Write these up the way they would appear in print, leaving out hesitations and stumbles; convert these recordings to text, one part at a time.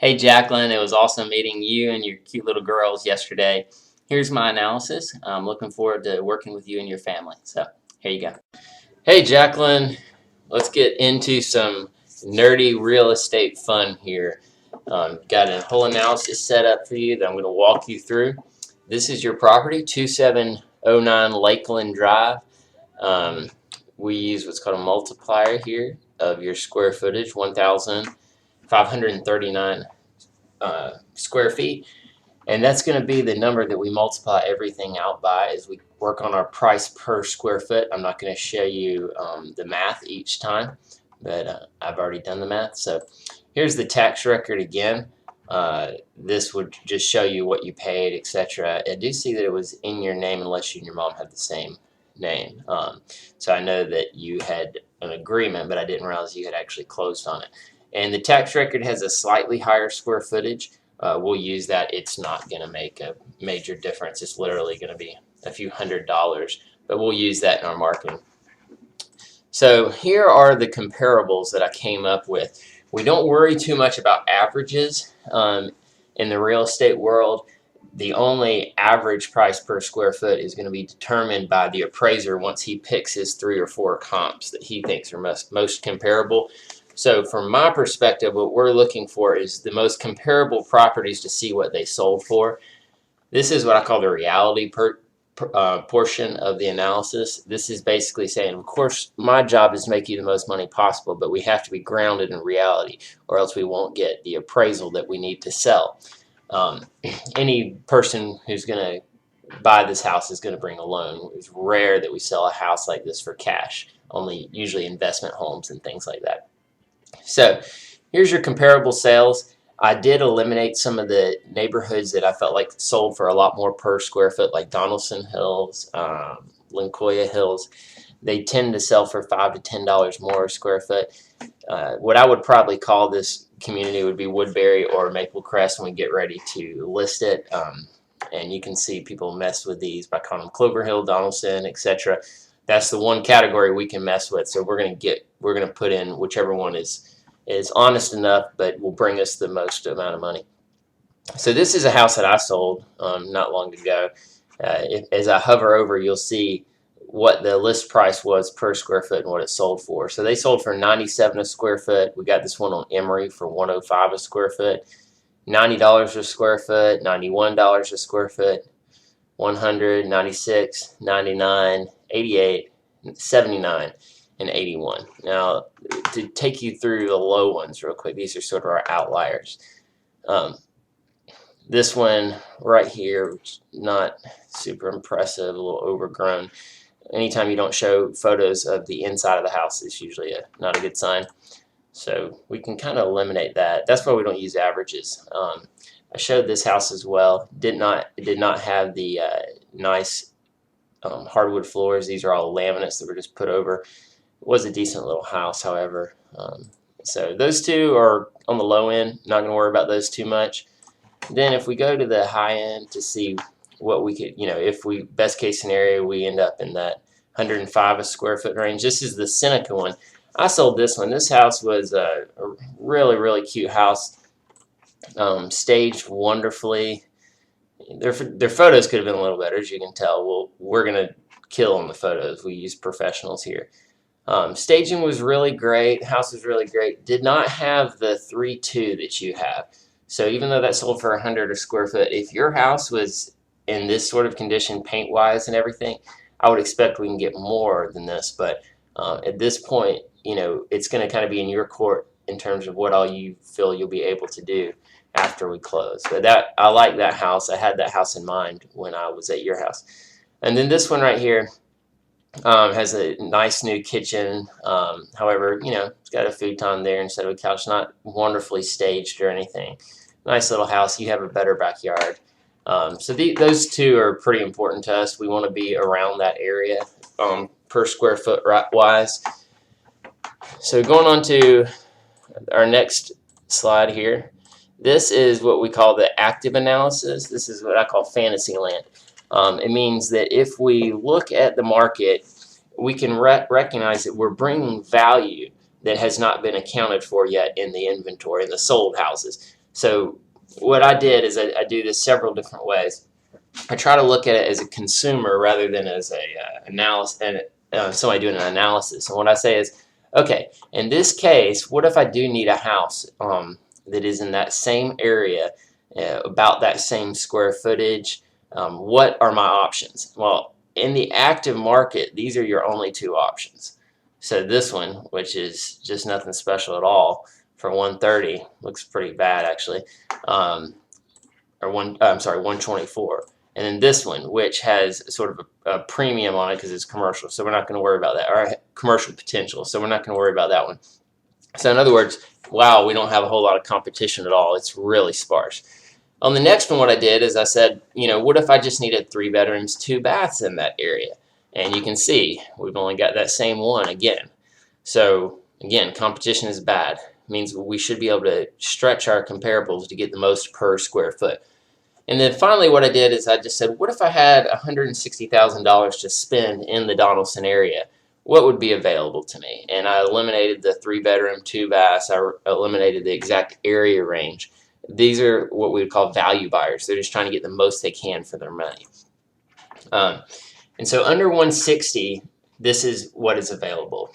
Hey Jacqueline, it was awesome meeting you and your cute little girls yesterday. Here's my analysis. I'm looking forward to working with you and your family. So here you go. Hey Jacqueline, let's get into some nerdy real estate fun here. Got a whole analysis set up for you that I'm going to walk you through. This is your property, 2709 Lakeland Drive. We use what's called a multiplier here of your square footage, 1,539 square feet, and that's going to be the number that we multiply everything out by as we work on our price per square foot. I'm not going to show you the math each time, but I've already done the math. So here's the tax record again. This would just show you what you paid, etc. I do see that it was in your name unless you and your mom have the same name. So I know that you had an agreement, but I didn't realize you had actually closed on it. And the tax record has a slightly higher square footage. We'll use that. It's not going to make a major difference. It's literally going to be a few $100s, but we'll use that in our marketing. So here are the comparables that I came up with. We don't worry too much about averages in the real estate world. The only average price per square foot is going to be determined by the appraiser once he picks his 3 or 4 comps that he thinks are most comparable. So from my perspective, what we're looking for is the most comparable properties to see what they sold for. This is what I call the reality portion of the analysis. This is basically saying, of course, my job is to make you the most money possible, but we have to be grounded in reality, or else we won't get the appraisal that we need to sell. Any person who's going to buy this house is going to bring a loan. It's rare that we sell a house like this for cash, only usually investment homes and things like that. So here's your comparable sales. I did eliminate some of the neighborhoods that I felt like sold for a lot more per square foot, like Donaldson Hills, Lincoln Hills. They tend to sell for $5 to $10 more a square foot. What I would probably call this community would be Woodbury or Maple Crest when we get ready to list it. And you can see people mess with these by calling them Clover Hill, Donaldson, etc. That's the one category we can mess with. So we're gonna put in whichever one is honest enough, but will bring us the most amount of money. So this is a house that I sold not long ago. As I hover over, you'll see what the list price was per square foot and what it sold for. So they sold for $97 a square foot. We got this one on Emory for $105 a square foot, $90 a square foot, $91 a square foot, $100, $96, $99, $88, $79, and $81. Now, to take you through the low ones real quick, these are sort of our outliers. This one right here, not super impressive, a little overgrown. Anytime you don't show photos of the inside of the house, it's usually not a good sign. So we can kind of eliminate that. That's why we don't use averages. I showed this house as well. It did not have the nice hardwood floors. These are all laminates that were just put over. It was a decent little house, however. So those two are on the low end. Not going to worry about those too much. Then if we go to the high end to see what we could, if we, best case scenario, we end up in that 105 a square foot range. This is the Seneca one. I sold this one. This house was a really, really cute house. Staged wonderfully. Their photos could have been a little better, as you can tell. Well, we're going to kill on the photos. We use professionals here. Staging was really great. House was really great. Did not have the 3.2 that you have. So even though that sold for $100 a square foot, if your house was in this sort of condition, paint-wise and everything, I would expect we can get more than this. But at this point, it's going to kind of be in your court in terms of what all you feel you'll be able to do after we close. But I like that house. I had that house in mind when I was at your house. And then this one right here has a nice new kitchen. However, it's got a futon there instead of a couch. Not wonderfully staged or anything. Nice little house. You have a better backyard. So those two are pretty important to us. We want to be around that area per square foot wise. So going on to our next slide here. This is what we call the active analysis. This is what I call fantasy land. It means that if we look at the market, we can recognize that we're bringing value that has not been accounted for yet in the inventory, in the sold houses. So what I did is I do this several different ways. I try to look at it as a consumer rather than as a analysis and somebody doing an analysis. And what I say is, okay, in this case, what if I do need a house that is in that same area, about that same square footage? What are my options? Well, in the active market, these are your only two options. So this one, which is just nothing special at all, for 130, looks pretty bad actually, I'm sorry, 124. And then this one, which has sort of a premium on it because it's commercial, so we're not going to worry about that, or commercial potential, so we're not going to worry about that one. So in other words, wow, we don't have a whole lot of competition at all. It's really sparse. On the next one, what I did is I said, what if I just needed 3 bedrooms, 2 baths in that area? And you can see we've only got that same one again. So again, competition is bad. It means we should be able to stretch our comparables to get the most per square foot. And then finally what I did is I just said, what if I had $160,000 to spend in the Donaldson area? What would be available to me? And I eliminated the 3 bedroom, 2 baths. I eliminated the exact area range. These are what we would call value buyers. They're just trying to get the most they can for their money. And so under 160, this is what is available.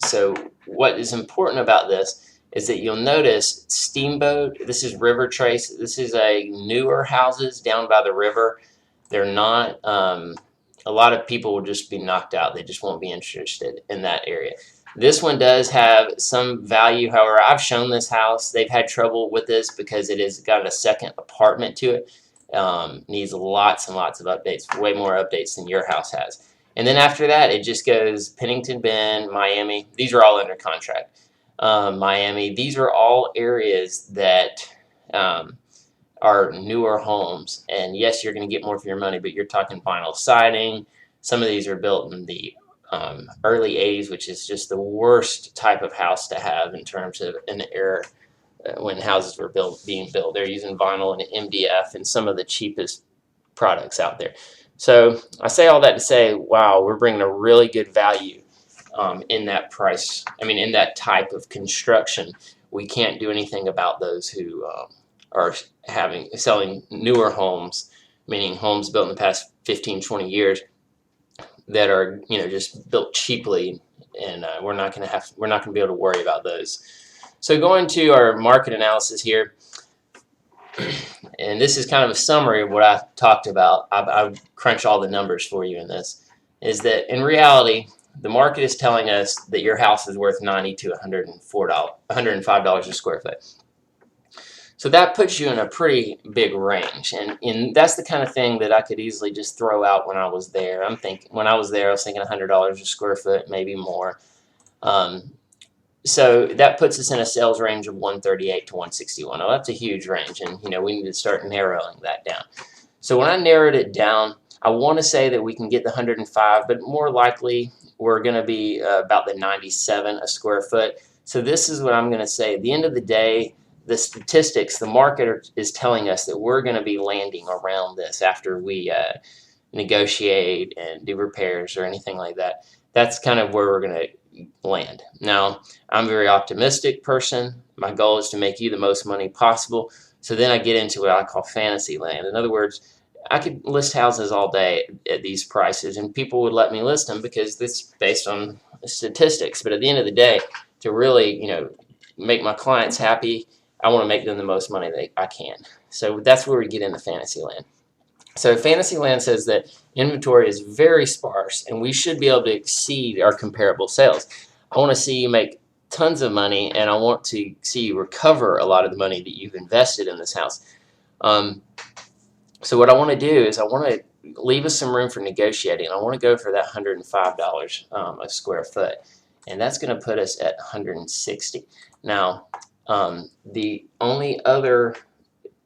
So what is important about this is that you'll notice Steamboat, this is River Trace, this is a newer houses down by the river. They're not, a lot of people will just be knocked out. They just won't be interested in that area. This one does have some value. However, I've shown this house. They've had trouble with this because it has got a second apartment to it. Needs lots and lots of updates, way more updates than your house has. And then after that, it just goes Pennington Bend, Miami. These are all under contract. Miami. These are all areas that are newer homes. And yes, you're going to get more for your money, but you're talking vinyl siding. Some of these are built in the early 80s, which is just the worst type of house to have in terms of an era when houses were being built. They're using vinyl and MDF and some of the cheapest products out there. So I say all that to say, wow, we're bringing a really good value in that price. I mean, in that type of construction. We can't do anything about those who are selling newer homes, meaning homes built in the past 15, 20 years that are just built cheaply, and we're not going to be able to worry about those. So going to our market analysis here, and this is kind of a summary of what I talked about. I've crunched all the numbers for you in this. Is that in reality, the market is telling us that your house is worth $90 to $105 a square foot. So that puts you in a pretty big range, and that's the kind of thing that I could easily just throw out when I was there. When I was there, I was thinking $100 a square foot, maybe more. So that puts us in a sales range of 138 to 161. Now that's a huge range, and we need to start narrowing that down. So when I narrowed it down, I want to say that we can get the 105, but more likely we're going to be about the 97 a square foot. So this is what I'm going to say. At the end of the day, the statistics, the market is telling us that we're going to be landing around this after we negotiate and do repairs or anything like that. That's kind of where we're going to land. Now, I'm a very optimistic person. My goal is to make you the most money possible. So then I get into what I call fantasy land. In other words, I could list houses all day at these prices, and people would let me list them because it's based on statistics. But at the end of the day, to really, make my clients happy, I want to make them the most money that I can. So that's where we get into fantasy land. So fantasy land says that inventory is very sparse, and we should be able to exceed our comparable sales. I want to see you make tons of money, and I want to see you recover a lot of the money that you've invested in this house. So what I want to do is I want to leave us some room for negotiating. I want to go for that $105 a square foot, and that's going to put us at $160. Now, the only other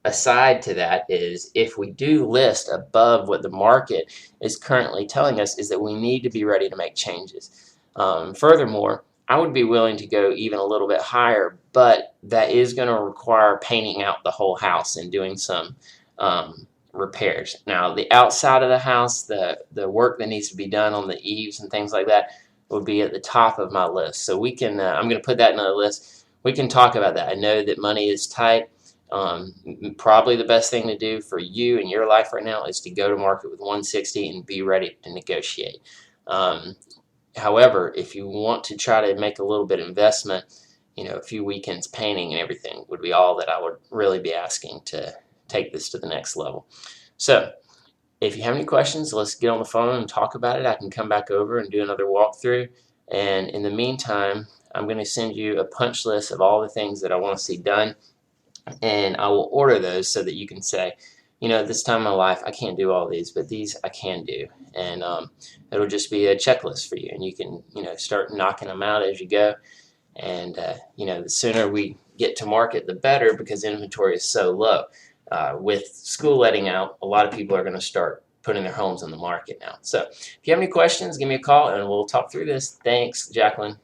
aside to that is if we do list above what the market is currently telling us, is that we need to be ready to make changes. Furthermore, I would be willing to go even a little bit higher, but that is going to require painting out the whole house and doing some repairs. Now, the outside of the house, the work that needs to be done on the eaves and things like that would be at the top of my list. So we can, I'm going to put that in the list. We can talk about that. I know that money is tight. Probably the best thing to do for you in your life right now is to go to market with 160 and be ready to negotiate. Um, However, if you want to try to make a little bit of investment, a few weekends painting and everything would be all that I would really be asking to take this to the next level. So if you have any questions, let's get on the phone and talk about it. I can come back over and do another walkthrough. And in the meantime, I'm going to send you a punch list of all the things that I want to see done, and I will order those so that you can say, this time in my life I can't do all these, but these I can do, and it'll just be a checklist for you, and you can start knocking them out as you go. And the sooner we get to market, the better, because inventory is so low. With school letting out, a lot of people are going to start putting their homes on the market now. So if you have any questions, give me a call and we'll talk through this. Thanks, Jacqueline.